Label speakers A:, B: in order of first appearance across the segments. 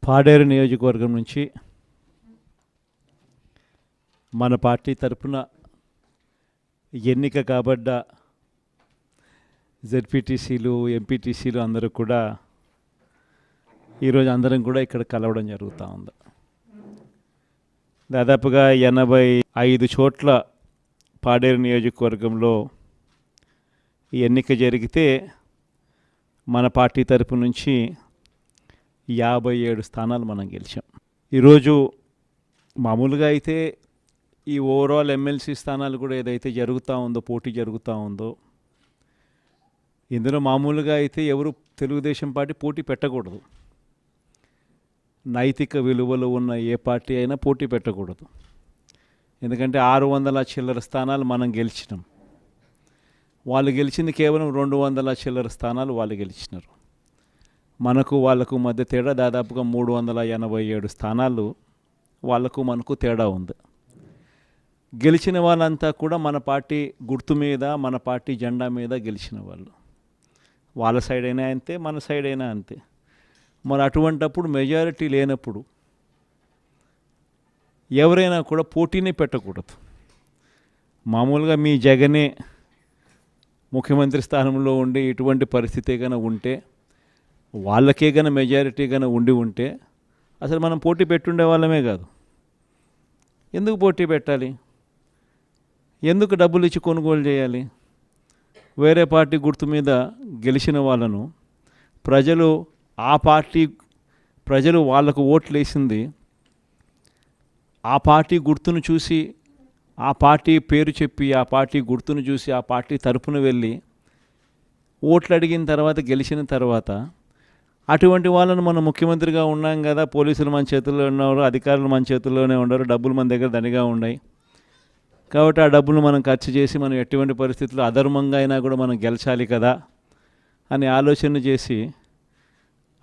A: పాడేరు నియోజకవర్గం నుంచి మన పార్టీ తరపున ఎన్నిక కాబడ్డ జెడ్పీటీసీలు ఎంపీటీసీలు అందరూ కూడా ఈరోజు అందరం కూడా ఇక్కడ కలవడం జరుగుతూ ఉంది. దాదాపుగా 85 చోట్ల పాడేరు నియోజకవర్గంలో ఈ ఎన్నిక జరిగితే మన పార్టీ తరపు నుంచి 57 స్థానాలు మనం గెలిచాం. ఈరోజు మామూలుగా అయితే ఈ ఓవరాల్ ఎమ్మెల్సీ స్థానాలు కూడా ఏదైతే జరుగుతూ ఉందో, పోటీ జరుగుతూ ఉందో, ఇందులో మామూలుగా అయితే ఎవరు తెలుగుదేశం పార్టీ పోటీ పెట్టకూడదు. నైతిక విలువలు ఉన్న ఏ పార్టీ అయినా పోటీ పెట్టకూడదు. ఎందుకంటే 600 చిల్లర స్థానాలు మనం గెలిచినాం. వాళ్ళు గెలిచింది కేవలం 200 చిల్లర స్థానాలు వాళ్ళు గెలిచినారు. మనకు వాళ్ళకు మధ్య తేడా దాదాపుగా 387 స్థానాలు వాళ్ళకు మనకు తేడా ఉంది. గెలిచిన వాళ్ళంతా కూడా మన పార్టీ గుర్తు మీద, మన పార్టీ జెండా మీద గెలిచిన వాళ్ళు. వాళ్ళ సైడ్ అయినా అంతే, మన సైడ్ అయినా అంతే. మరి అటువంటప్పుడు మెజారిటీ లేనప్పుడు ఎవరైనా కూడా పోటీనే పెట్టకూడదు. మామూలుగా మీ జగనే ముఖ్యమంత్రి స్థానంలో ఉండి ఇటువంటి పరిస్థితి కనుక ఉంటే, వాళ్ళకే కనుక మెజారిటీ కనుక ఉంటే అసలు మనం పోటీ పెట్టుండే వాళ్ళమే కాదు. ఎందుకు పోటీ పెట్టాలి? ఎందుకు డబ్బులు ఇచ్చి కొనుగోలు చేయాలి? వేరే పార్టీ గుర్తు మీద గెలిచిన వాళ్ళను ప్రజలు వాళ్ళకు ఓట్లు వేసింది ఆ పార్టీ గుర్తును చూసి, ఆ పార్టీ పేరు చెప్పి, ఆ పార్టీ గుర్తును చూసి, ఆ పార్టీ తరపున వెళ్ళి ఓట్లు అడిగిన తర్వాత, గెలిచిన తర్వాత అటువంటి వాళ్ళను మనం ముఖ్యమంత్రిగా ఉన్నాం కదా, పోలీసులు మన చేతుల్లో ఉన్నారు, అధికారులు మన చేతుల్లోనే ఉండరు, డబ్బులు మన దగ్గర దండిగా ఉన్నాయి కాబట్టి ఆ డబ్బులు మనం ఖర్చు చేసి మనం ఎటువంటి పరిస్థితుల్లో అధర్మంగా అయినా కూడా మనం గెలిచాలి కదా అని ఆలోచన చేసి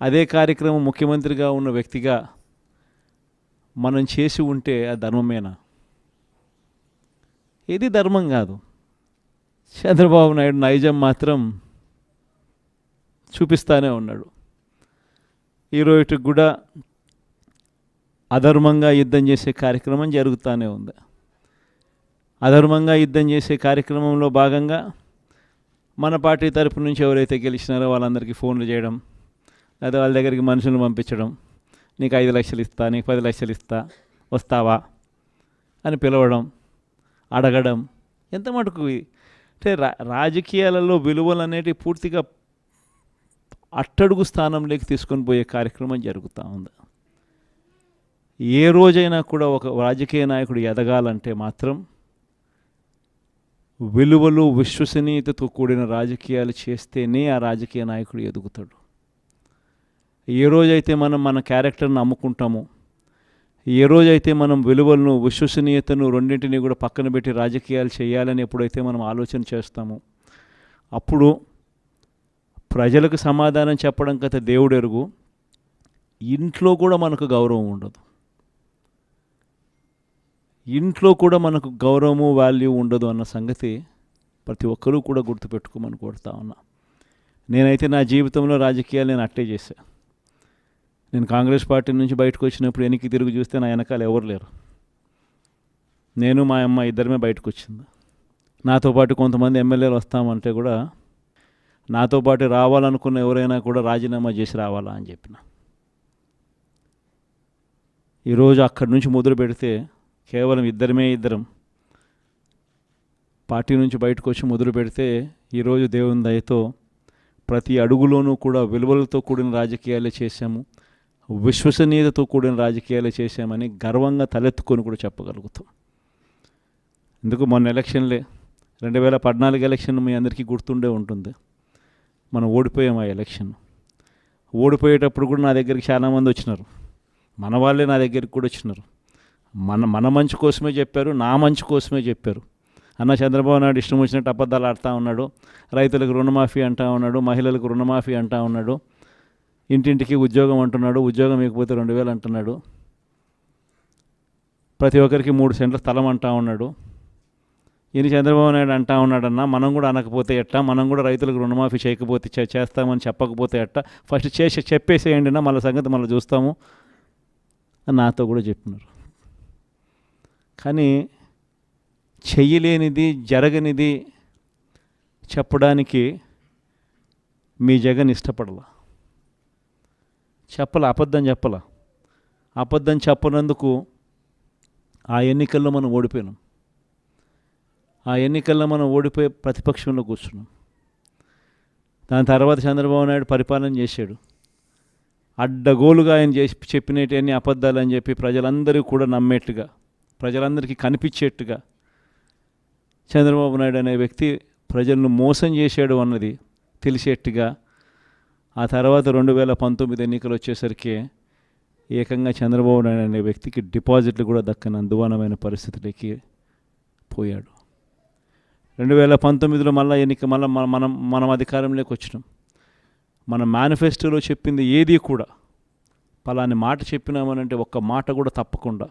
A: అదే కార్యక్రమం ముఖ్యమంత్రిగా ఉన్న వ్యక్తిగా మనం చేసి ఉంటే ఆ ధర్మమేనా? ఇది ధర్మం కాదు. చంద్రబాబు నాయుడు నైజం మాత్రం చూపిస్తూనే ఉన్నాడు. ఈరోజుకి కూడా అధర్మంగా యుద్ధం చేసే కార్యక్రమం జరుగుతూనే ఉంది. అధర్మంగా యుద్ధం చేసే కార్యక్రమంలో భాగంగా మన పార్టీ తరపు నుంచి ఎవరైతే గెలిచినారో వాళ్ళందరికీ ఫోన్లు చేయడం, లేదా వాళ్ళ దగ్గరికి మనుషులను పంపించడం, నీకు 5 లక్షలు ఇస్తా, నీకు 10 లక్షలు ఇస్తా, వస్తావా అని పిలవడం, అడగడం. ఎంత మటుకు అంటే రాజకీయాలలో విలువలు అనేటివి పూర్తిగా అట్టడుగు స్థానంలోకి తీసుకొని పోయే కార్యక్రమం జరుగుతూ ఉంది. ఏ రోజైనా కూడా ఒక రాజకీయ నాయకుడు ఎదగాలంటే మాత్రం విలువలు, విశ్వసనీయతతో కూడిన రాజకీయాలు చేస్తేనే ఆ రాజకీయ నాయకుడు ఎదుగుతాడు. ఏ రోజైతే మనం మన క్యారెక్టర్ని అమ్ముకుంటామో, ఏ రోజైతే మనం విలువలను, విశ్వసనీయతను రెండింటినీ కూడా పక్కన పెట్టి రాజకీయాలు చేయాలని ఎప్పుడైతే మనం ఆలోచన చేస్తామో అప్పుడు ప్రజలకు సమాధానం చెప్పడం కథ దేవుడు ఎరుగు, ఇంట్లో కూడా మనకు గౌరవం ఉండదు. ఇంట్లో కూడా మనకు గౌరవము, వాల్యూ ఉండదు అన్న సంగతి ప్రతి ఒక్కరూ కూడా గుర్తుపెట్టుకోమని కోరుతా ఉన్నా. నేనైతే నా జీవితంలో రాజకీయాలు నేను అట్టే చేశా. నేను కాంగ్రెస్ పార్టీ నుంచి బయటకు వచ్చినప్పుడు వెనక్కి తిరిగి చూస్తే నా వెనకాల ఎవరు లేరు. నేను, మా అమ్మ ఇద్దరమే బయటకు వచ్చింది. నాతో పాటు కొంతమంది ఎమ్మెల్యేలు వస్తామంటే కూడా నాతో పాటు రావాలనుకున్న ఎవరైనా కూడా రాజీనామా చేసి రావాలా అని చెప్పిన. ఈరోజు అక్కడి నుంచి మొదలు పెడితే కేవలం ఇద్దరం పార్టీ నుంచి బయటకు వచ్చి మొదలు పెడితే ఈరోజు దేవుని దయతో ప్రతి అడుగులోనూ కూడా విలువలతో కూడిన రాజకీయాలే చేశాము, విశ్వసనీయతతో కూడిన రాజకీయాలే చేశామని గర్వంగా తలెత్తుకొని కూడా చెప్పగలుగుతాం. ఎందుకు మొన్న ఎలక్షన్లే 2014 ఎలక్షన్ మీ అందరికీ గుర్తుండే ఉంటుంది. మనం ఓడిపోయాం ఆ ఎలక్షన్. ఓడిపోయేటప్పుడు కూడా నా దగ్గరికి చాలామంది వచ్చినారు. మన వాళ్ళే నా దగ్గరికి కూడా వచ్చినారు. మన మంచి కోసమే చెప్పారు, నా మంచి కోసమే చెప్పారు. అన్న చంద్రబాబు నాయుడు ఇష్టం వచ్చినట్టు అబద్ధాలు ఆడుతూ ఉన్నాడు, రైతులకు రుణమాఫీ అంటూ ఉన్నాడు, మహిళలకు రుణమాఫీ అంటూ ఉన్నాడు, ఇంటింటికి ఉద్యోగం అంటున్నాడు, ఉద్యోగం ఇకపోతే 2000 అంటున్నాడు, ప్రతి ఒక్కరికి 3 సెంట్ల స్థలం అంటూ ఉన్నాడు. ఈయన చంద్రబాబు నాయుడు అంటా ఉన్నాడన్నా, మనం కూడా అనకపోతే ఎట్టా, మనం కూడా రైతులకు రుణమాఫీ చేయకపోతే చేస్తామని చెప్పకపోతే ఎట్టా, ఫస్ట్ చెప్పేసేయండి నా, మళ్ళీ సంగతి మళ్ళీ చూస్తాము అని నాతో కూడా చెప్పినారు. కానీ చెయ్యలేనిది, జరగనిది చెప్పడానికి మీ జగన్ ఇష్టపడలా. అబద్ధం చెప్పనందుకు ఆ ఎన్నికల్లో మనం ఓడిపోయినాం. ఓడిపోయి ప్రతిపక్షంలో కూర్చున్నాం. దాని తర్వాత చంద్రబాబు నాయుడు పరిపాలన చేశాడు. అడ్డగోలుగా ఆయన చెప్పినవన్నీ అబద్ధాలు అని చెప్పి ప్రజలందరూ కూడా నమ్మేట్టుగా, ప్రజలందరికీ కనిపించేట్టుగా చంద్రబాబు నాయుడు అనే వ్యక్తి ప్రజలను మోసం చేశాడు అన్నది తెలిసేట్టుగా ఆ తర్వాత 2019 ఎన్నికలు వచ్చేసరికి ఏకంగా చంద్రబాబు నాయుడు అనే వ్యక్తికి డిపాజిట్లు కూడా దక్కని అందువానమైన పరిస్థితులకి పోయాడు. 2019లో మనం అధికారంలోకి వచ్చినాం. మన మేనిఫెస్టోలో చెప్పింది ఏది కూడా పలాని మాట చెప్పినామనంటే ఒక్క మాట కూడా తప్పకుండా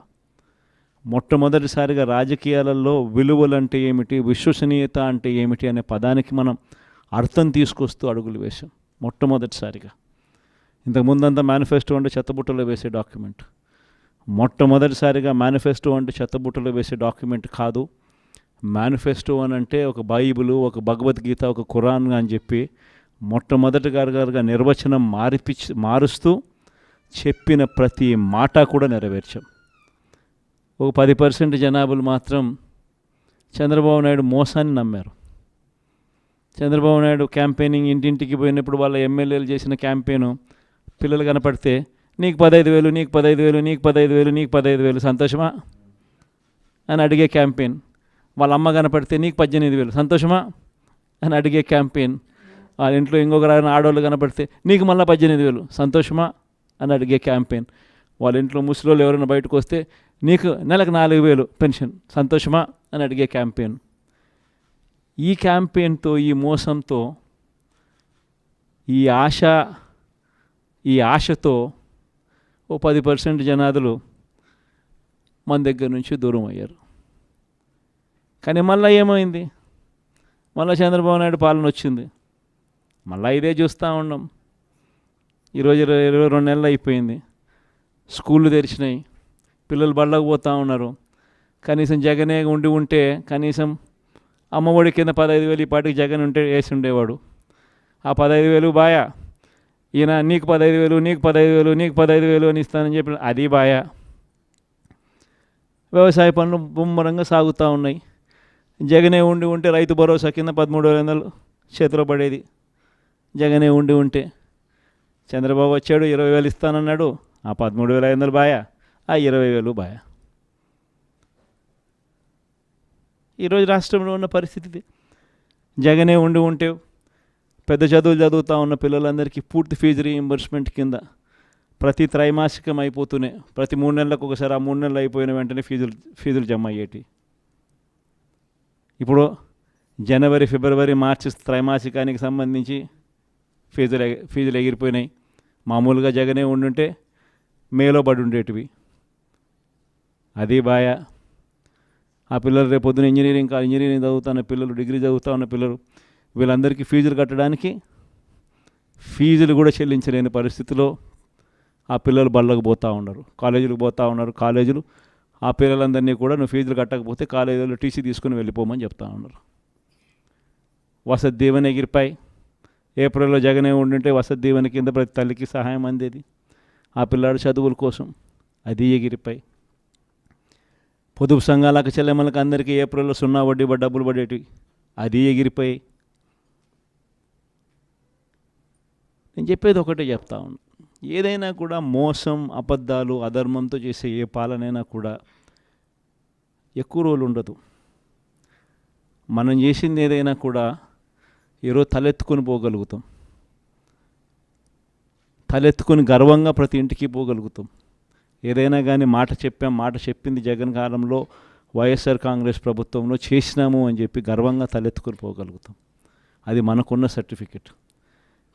A: మొట్టమొదటిసారిగా రాజకీయాలలో విలువలు అంటే ఏమిటి, విశ్వసనీయత అంటే ఏమిటి అనే పదానికి మనం అర్థం తీసుకొస్తూ అడుగులు వేశాం మొట్టమొదటిసారిగా. ఇంతకుముందంతా మేనిఫెస్టో అంటే చెత్తబుట్టలో వేసే డాక్యుమెంట్. మొట్టమొదటిసారిగా మేనిఫెస్టో అంటే చెత్తబుట్టలో వేసే డాక్యుమెంట్ కాదు. మేనిఫెస్టో అని అంటే ఒక బైబిలు, ఒక భగవద్గీత, ఒక ఖురాన్ అని చెప్పి మొట్టమొదటిగా నిర్వచనం మారుస్తూ చెప్పిన ప్రతి మాట కూడా నెరవేర్చాం. ఒక 10% జనాభాలు మాత్రం చంద్రబాబు నాయుడు మోసాన్ని నమ్మారు. చంద్రబాబు నాయుడు క్యాంపెయినింగ్ ఇంటింటికి పోయినప్పుడు వాళ్ళ ఎమ్మెల్యేలు చేసిన క్యాంపెయిన్ పిల్లలు కనపడితే నీకు 15,000, నీకు 15,000, నీకు 15,000, నీకు 15,000 సంతోషమా అని అడిగే క్యాంపెయిన్. వాళ్ళ అమ్మ కనపడితే నీకు 18,000 సంతోషమా అని అడిగే క్యాంపెయిన్. వాళ్ళ ఇంట్లో ఇంకొక ఆడవాళ్ళు కనపడితే నీకు మళ్ళీ 18,000 సంతోషమా అని అడిగే క్యాంపెయిన్. వాళ్ళ ఇంట్లో ముసలోళ్ళు ఎవరైనా బయటకు వస్తే నీకు నెలకు 4,000 పెన్షన్ సంతోషమా అని అడిగే క్యాంపెయిన్. ఈ క్యాంపెయిన్తో, ఈ మోసంతో, ఈ ఆశతో ఓ 10% జనాదులు మన దగ్గర నుంచి దూరం అయ్యారు. కానీ మళ్ళీ ఏమైంది? మళ్ళీ చంద్రబాబు నాయుడు పాలన వచ్చింది. మళ్ళీ ఇదే చూస్తూ ఉన్నాం. ఈరోజు 22 నెలలు అయిపోయింది. స్కూళ్ళు తెరిచినాయి, పిల్లలు బళ్ళకు పోతూ ఉన్నారు. కనీసం జగనే ఉంటే కనీసం అమ్మఒడి కింద 15,000 ఈ పాటికి జగన్ ఉంటే వేసి ఉండేవాడు. ఆ 15,000 బాయా, ఈయన నీకు 15,000, నీకు 15,000, నీకు 15,000 అని ఇస్తానని చెప్పి అది బాయా. వ్యవసాయ పనులు ముమ్మరంగా సాగుతూ ఉన్నాయి. జగనే ఉంటే రైతు భరోసా కింద 13,500 చేతిలో పడేది. జగనే ఉంటే చంద్రబాబు వచ్చాడు, 20,000 ఇస్తానన్నాడు. ఆ 13,500 బాయా, ఆ 20,000 బాయా. ఈరోజు రాష్ట్రంలో ఉన్న పరిస్థితి జగనే ఉంటే పెద్ద చదువులు చదువుతూ ఉన్న పిల్లలందరికీ పూర్తి ఫీజు రీయింబర్స్మెంట్ కింద ప్రతి త్రైమాసికం అయిపోతూనే ప్రతి 3 నెలలకు ఒకసారి, ఆ 3 నెలలు అయిపోయిన వెంటనే ఫీజులు జమ అయ్యేటి. ఇప్పుడు జనవరి, ఫిబ్రవరి, మార్చి త్రైమాసికానికి సంబంధించి ఫీజులు ఎగిరిపోయినాయి. మామూలుగా జగనే ఉండుంటే మేలో పడి ఉండేటివి. అది బాయా. ఆ పిల్లలు రేపొద్దున ఇంజనీరింగ్ చదువుతున్న పిల్లలు, డిగ్రీ చదువుతూ ఉన్న పిల్లలు, వీళ్ళందరికీ ఫీజులు కట్టడానికి ఫీజులు కూడా చెల్లించలేని పరిస్థితిలో ఆ పిల్లలు బళ్ళకు పోతూ ఉన్నారు, కాలేజీలకు పోతూ ఉన్నారు. కాలేజీలు ఆ పిల్లలందరినీ కూడా నువ్వు ఫీజులు కట్టకపోతే కాలేజీలో టీసీ తీసుకుని వెళ్ళిపోమని చెప్తా ఉన్నారు. వసతి దీవెన ఎగిరిపాయి. ఏప్రిల్లో జగనే ఉండుంటే వసతి దీవెన కింద ప్రతి తల్లికి సహాయం అందేది ఆ పిల్లాడు చదువుల కోసం. అది ఎగిరిపాయి. పొదుపు సంఘాలకు, చెల్లెమ్మలకు అందరికీ ఏప్రిల్లో 0 వడ్డీ డబ్బులు పడేటివి. అది ఎగిరిపోయి. నేను చెప్పేది ఒకటే చెప్తా ఉన్నాను. ఏదైనా కూడా మోసం, అబద్ధాలు, అధర్మంతో చేసే ఏ పాలనైనా కూడా ఎక్కువ రోజులు ఉండదు. మనం చేసింది ఏదైనా కూడా ఈరోజు తలెత్తుకొని పోగలుగుతాం. తలెత్తుకొని గర్వంగా ప్రతి ఇంటికి పోగలుగుతాం. ఏదైనా కానీ మాట చెప్పింది జగన్ కాలంలో వైఎస్ఆర్ కాంగ్రెస్ ప్రభుత్వంలో చేసినాము అని చెప్పి గర్వంగా తలెత్తుకొని పోగలుగుతాం. అది మనకున్న సర్టిఫికెట్.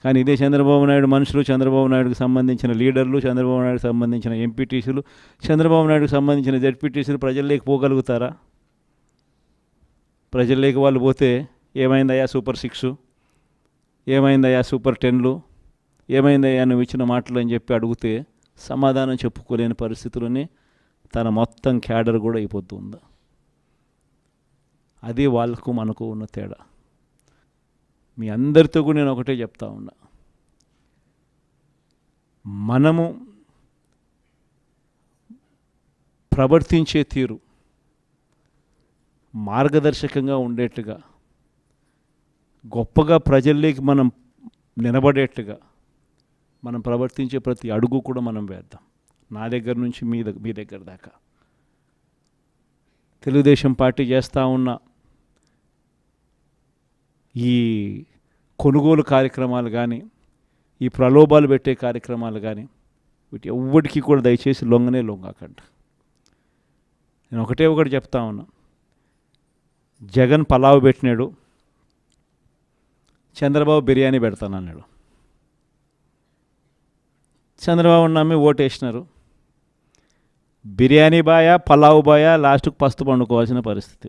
A: కానీ ఇదే చంద్రబాబు నాయుడు మనుషులు, చంద్రబాబు నాయుడుకి సంబంధించిన లీడర్లు, చంద్రబాబు నాయుడుకి సంబంధించిన ఎంపీటీసీలు, చంద్రబాబు నాయుడుకి సంబంధించిన జెడ్పీటీసీలు ప్రజల్లోకి పోగలుగుతారా? ప్రజల్లోకి వాళ్ళు పోతే ఏమైందయ్యా సూపర్ 6, ఏమైందయ్యా సూపర్ 10లు, ఏమైందయ్యా నువ్వు ఇచ్చిన మాటలు అని చెప్పి అడిగితే సమాధానం చెప్పుకోలేని పరిస్థితుల్లోనే తన మొత్తం క్యాడర్ కూడా అయిపోతుంది. అది వాళ్ళకు మనకు ఉన్న తేడా. మీ అందరితో కూడా నేను ఒకటే చెప్తా ఉన్నా, మనము ప్రవర్తించే తీరు మార్గదర్శకంగా ఉండేట్టుగా, గొప్పగా ప్రజల్లోకి మనం నిలబడేట్టుగా మనం ప్రవర్తించే ప్రతి అడుగు కూడా మనం వేద్దాం. నా దగ్గర నుంచి మీ దగ్గర దాకా. తెలుగుదేశం పార్టీ చేస్తూ ఉన్న ఈ కొనుగోలు కార్యక్రమాలు కానీ, ఈ ప్రలోభాలు పెట్టే కార్యక్రమాలు కానీ, వీటి ఎవ్వడికి కూడా దయచేసి లొంగకండి. నేను ఒకటి చెప్తా ఉన్నా, జగన్ పలావ్ పెట్టినాడు, చంద్రబాబు బిర్యానీ పెడతానన్నాడు. చంద్రబాబు నమ్మి ఓటేసినారు. బిర్యానీ బాయా పలావ్ బాయా లాస్ట్కు పస్తు పండుకోవాల్సిన పరిస్థితి.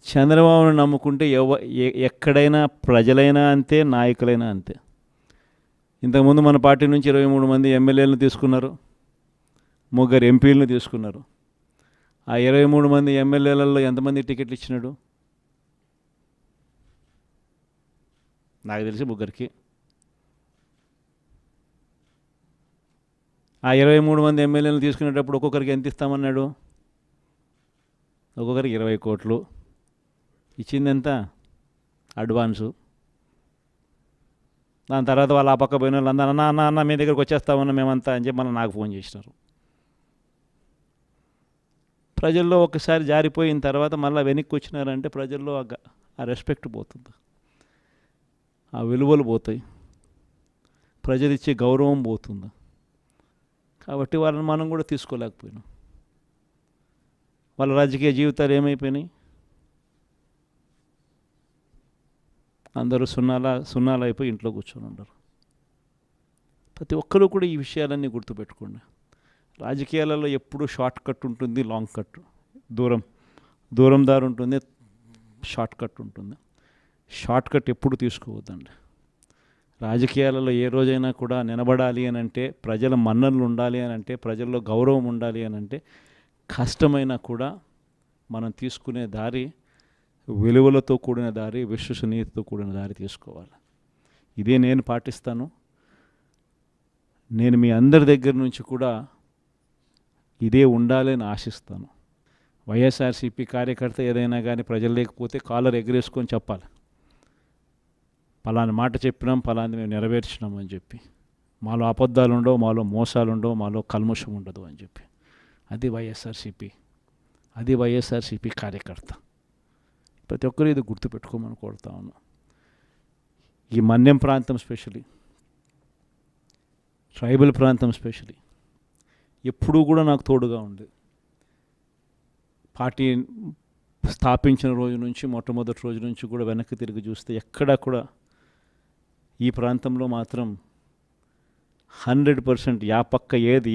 A: చంద్రబాబును నమ్ముకుంటే ఎక్కడైనా ప్రజలైనా అంతే, నాయకులైనా అంతే. ఇంతకుముందు మన పార్టీ నుంచి 23 మంది ఎమ్మెల్యేలను తీసుకున్నారు, 3 ఎంపీలను తీసుకున్నారు. ఆ 23 మంది ఎమ్మెల్యేలలో ఎంతమంది టికెట్లు ఇచ్చినాడు? నాకు తెలిసి 3కి. ఆ 23 మంది ఎమ్మెల్యేలను తీసుకునేటప్పుడు ఒక్కొక్కరికి ఎంత ఇస్తామన్నాడు? ఒక్కొక్కరికి 20 కోట్లు. ఇచ్చింది ఎంత? అడ్వాన్సు. దాని తర్వాత వాళ్ళు ఆ పక్క పోయిన వాళ్ళు అందరూ అన్న మీ దగ్గరికి వచ్చేస్తామన్నా మేమంతా అని చెప్పి నాకు ఫోన్ చేసినారు. ప్రజల్లో ఒకసారి జారిపోయిన తర్వాత మళ్ళీ వెనక్కి వచ్చినారంటే ప్రజల్లో ఆ రెస్పెక్ట్ పోతుంది, ఆ విలువలు పోతాయి, ప్రజలు ఇచ్చే గౌరవం పోతుంది. కాబట్టి వాళ్ళని మనం కూడా తీసుకోలేకపోయినాం. వాళ్ళ రాజకీయ జీవితాలు ఏమైపోయినాయి? అందరూ సున్నాలు అయిపోయి ఇంట్లో కూర్చొని ఉన్నారు. ప్రతి ఒక్కరూ కూడా ఈ విషయాలన్నీ గుర్తుపెట్టుకోండి. రాజకీయాలలో ఎప్పుడూ షార్ట్ కట్ ఉంటుంది, లాంగ్ కట్, దూరం దారి ఉంటుంది, షార్ట్ కట్ ఉంటుంది. షార్ట్ కట్ ఎప్పుడు తీసుకోవద్దండి. రాజకీయాలలో ఏ రోజైనా కూడా నిలబడాలి అని అంటే, ప్రజల మన్ననలు ఉండాలి అని అంటే, ప్రజల్లో గౌరవం ఉండాలి అని అంటే, కష్టమైనా కూడా మనం తీసుకునే దారి విలువలతో కూడిన దారి, విశ్వసనీయతతో కూడిన దారి తీసుకోవాలి. ఇదే నేను పాటిస్తాను. నేను మీ అందరి దగ్గర నుంచి కూడా ఇదే ఉండాలని ఆశిస్తాను. వైఎస్ఆర్సీపీ కార్యకర్త ఏదైనా కానీ ప్రజలు లేకపోతే కాలర్ ఎగరేసుకొని చెప్పాలి, పలాని మాట చెప్పినాం, పలాని మేము నెరవేర్చినాం అని చెప్పి. మాలో అబద్ధాలు ఉండవు, మాలో మోసాలు ఉండవు, మాలో కల్మషం ఉండదు అని చెప్పి. అది వైఎస్ఆర్సీపీ కార్యకర్త. ప్రతి ఒక్కరు ఇది గుర్తుపెట్టుకోమని కోరుతా ఉన్నాం. ఈ మన్యం ప్రాంతం స్పెషలీ, ట్రైబల్ ప్రాంతం స్పెషలీ ఎప్పుడూ కూడా నాకు తోడుగా ఉంది. పార్టీ స్థాపించిన రోజు నుంచి, మొట్టమొదటి రోజు నుంచి కూడా వెనక్కి తిరిగి చూస్తే ఎక్కడా కూడా ఈ ప్రాంతంలో మాత్రం 100% యా పక్క ఏది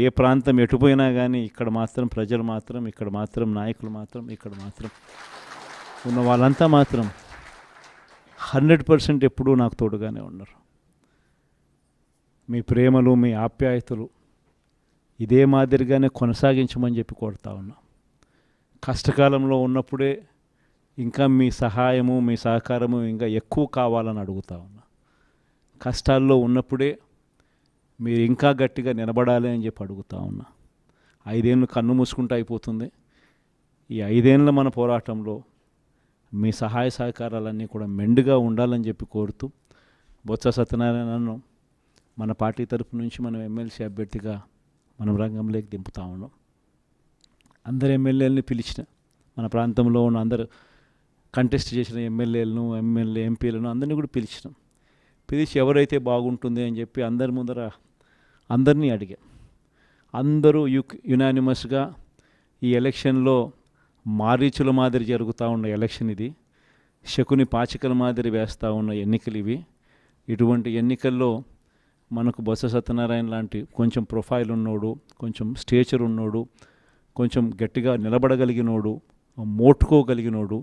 A: ఏ ప్రాంతం ఎటుపోయినా కానీ ఇక్కడ మాత్రం ప్రజలు మాత్రం, ఇక్కడ మాత్రం నాయకులు మాత్రం, ఇక్కడ మాత్రం ఉన్న వాళ్ళంతా మాత్రం 100% ఎప్పుడూ నాకు తోడుగానే ఉన్నారు. మీ ప్రేమలు, మీ ఆప్యాయతలు ఇదే మాదిరిగానే కొనసాగించమని చెప్పి కోరుతా ఉన్నా. కష్టకాలంలో ఉన్నప్పుడే ఇంకా మీ సహాయము, మీ సహకారము ఇంకా ఎక్కువ కావాలని అడుగుతా ఉన్నా. కష్టాల్లో ఉన్నప్పుడే మీరు ఇంకా గట్టిగా నిలబడాలి అని చెప్పి అడుగుతా ఉన్నా. 5 ఏళ్ళు కన్ను మూసుకుంటూ అయిపోతుంది. ఈ 5 ఏళ్ళ మన పోరాటంలో మీ సహాయ సహకారాలన్నీ కూడా మెండుగా ఉండాలని చెప్పి కోరుతూ, బొత్స సత్యనారాయణను మన పార్టీ తరపు నుంచి మనం ఎమ్మెల్సీ అభ్యర్థిగా మనం రంగంలోకి దింపుతా ఉన్నాం. అందరు ఎమ్మెల్యేలని పిలిచిన, మన ప్రాంతంలో ఉన్న అందరు కంటెస్ట్ చేసిన ఎమ్మెల్యేలను, ఎంపీలను అందరినీ కూడా పిలిచి ఎవరైతే బాగుంటుంది అని చెప్పి అందరి ముందర అందరినీ అడిగాం. అందరూ యునానిమస్గా ఈ ఎలక్షన్లో మారీచుల మాదిరి జరుగుతూ ఉన్న ఎలక్షన్ ఇది, శకుని పాచికల మాదిరి వేస్తూ ఉన్న ఎన్నికలు ఇవి. ఇటువంటి ఎన్నికల్లో మనకు బొత్స సత్యనారాయణ లాంటి కొంచెం ప్రొఫైల్ ఉన్నోడు, కొంచెం స్టేచర్ ఉన్నోడు, కొంచెం గట్టిగా నిలబడగలిగినోడు, మోటుకోగలిగినోడు,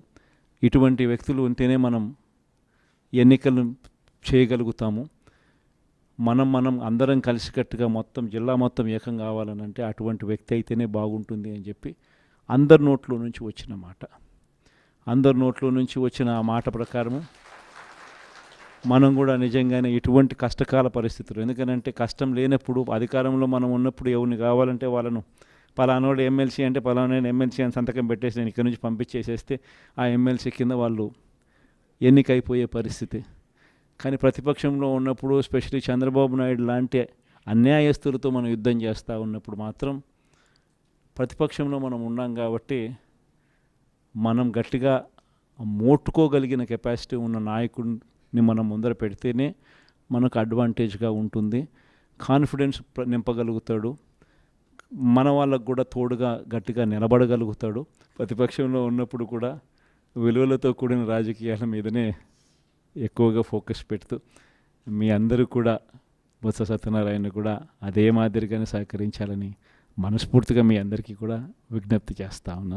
A: ఇటువంటి వ్యక్తులు ఉంటేనే మనం ఎన్నికలను చేయగలుగుతాము. మనం అందరం కలిసికట్టుగా మొత్తం జిల్లా మొత్తం ఏకం కావాలని అంటే అటువంటి వ్యక్తి అయితేనే బాగుంటుంది అని చెప్పి అందరి నోట్లో నుంచి వచ్చిన మాట. అందరి నోట్లో నుంచి వచ్చిన ఆ మాట ప్రకారము మనం కూడా నిజంగానే ఇటువంటి కష్టకాల పరిస్థితులు, ఎందుకనంటే కష్టం లేనప్పుడు అధికారంలో మనం ఉన్నప్పుడు ఎవరిని కావాలంటే వాళ్ళను పలానోడు ఎమ్మెల్సీ అంటే పలానా ఎమ్మెల్సీ అని సంతకం పెట్టేసి నేను ఇక్కడి నుంచి పంపించేసేస్తే ఆ ఎమ్మెల్సీ కింద వాళ్ళు ఎన్నికైపోయే పరిస్థితి. కానీ ప్రతిపక్షంలో ఉన్నప్పుడు స్పెషల్లీ చంద్రబాబు నాయుడు లాంటి అన్యాయస్తులతో మనం యుద్ధం చేస్తూ ఉన్నప్పుడు మాత్రం ప్రతిపక్షంలో మనం ఉన్నాం కాబట్టి మనం గట్టిగా మోట్టుకోగలిగిన కెపాసిటీ ఉన్న నాయకుడిని మనం ముందర పెడితేనే మనకు అడ్వాంటేజ్గా ఉంటుంది. కాన్ఫిడెన్స్ నింపగలుగుతాడు, మన వాళ్ళకు కూడా తోడుగా గట్టిగా నిలబడగలుగుతాడు. ప్రతిపక్షంలో ఉన్నప్పుడు కూడా విలువలతో కూడిన రాజకీయాల మీదనే ఎక్కువగా ఫోకస్ పెడుతూ మీ అందరూ కూడా బొత్స సత్యనారాయణ కూడా అదే మాదిరిగానే సహకరించాలని మనస్ఫూర్తిగా మీ అందరికీ కూడా విజ్ఞప్తి చేస్తూ ఉన్నాను.